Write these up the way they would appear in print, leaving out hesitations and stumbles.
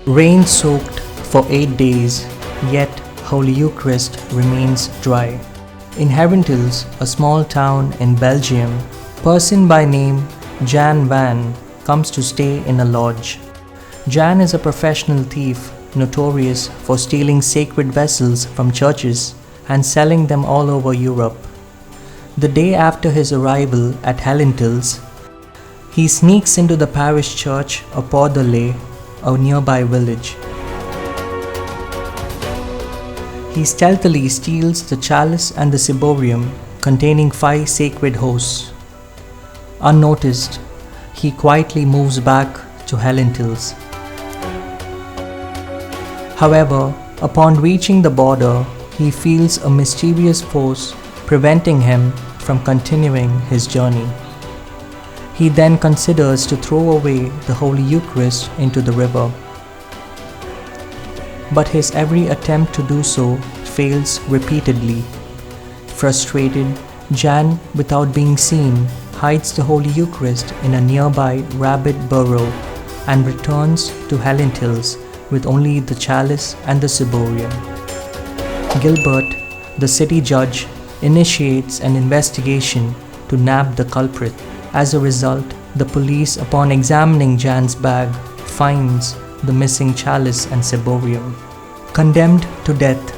Rain-soaked for 8 days, yet Holy Eucharist remains dry. In Herentals, a small town in Belgium, a person by name Jan van comes to stay in a lodge. Jan is a professional thief notorious for stealing sacred vessels from churches and selling them all over Europe. The day after his arrival at Herentals, he sneaks into the parish church of Port-de-Lay, a nearby village. He stealthily steals the chalice and the ciborium containing 5 sacred hosts. Unnoticed, he quietly moves back to Herentals. However, upon reaching the border, he feels a mysterious force preventing him from continuing his journey. He then considers to throw away the Holy Eucharist into the river. But his every attempt to do so fails repeatedly. Frustrated, Jan, without being seen, hides the Holy Eucharist in a nearby rabbit burrow and returns to Herentals with only the chalice and the ciborium. Gilbert, the city judge, initiates an investigation to nab the culprit. As a result, the police, upon examining Jan's bag, finds the missing chalice and ciborium. Condemned to death,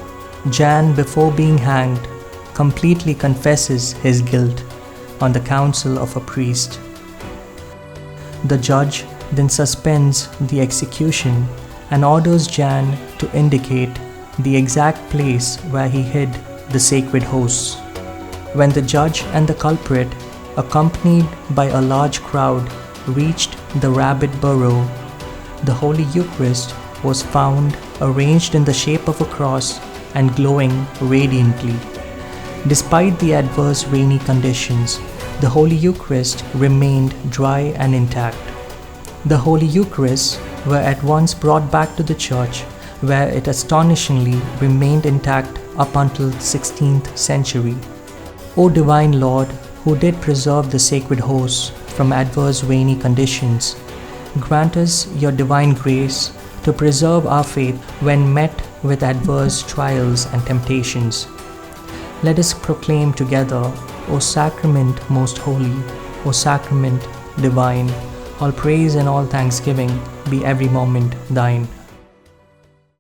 Jan, before being hanged, completely confesses his guilt on the counsel of a priest. The judge then suspends the execution and orders Jan to indicate the exact place where he hid the sacred hosts. When the judge and the culprit, accompanied by a large crowd, reached the rabbit burrow, the Holy Eucharist was found arranged in the shape of a cross and glowing radiantly. Despite the adverse rainy conditions, the Holy Eucharist remained dry and intact. The Holy Eucharists were at once brought back to the church, where it astonishingly remained intact up until the 16th century. O Divine Lord, who did preserve the sacred hosts from adverse rainy conditions, grant us your divine grace to preserve our faith when met with adverse trials and temptations. Let us proclaim together, O Sacrament most holy, O Sacrament divine, all praise and all thanksgiving be every moment thine.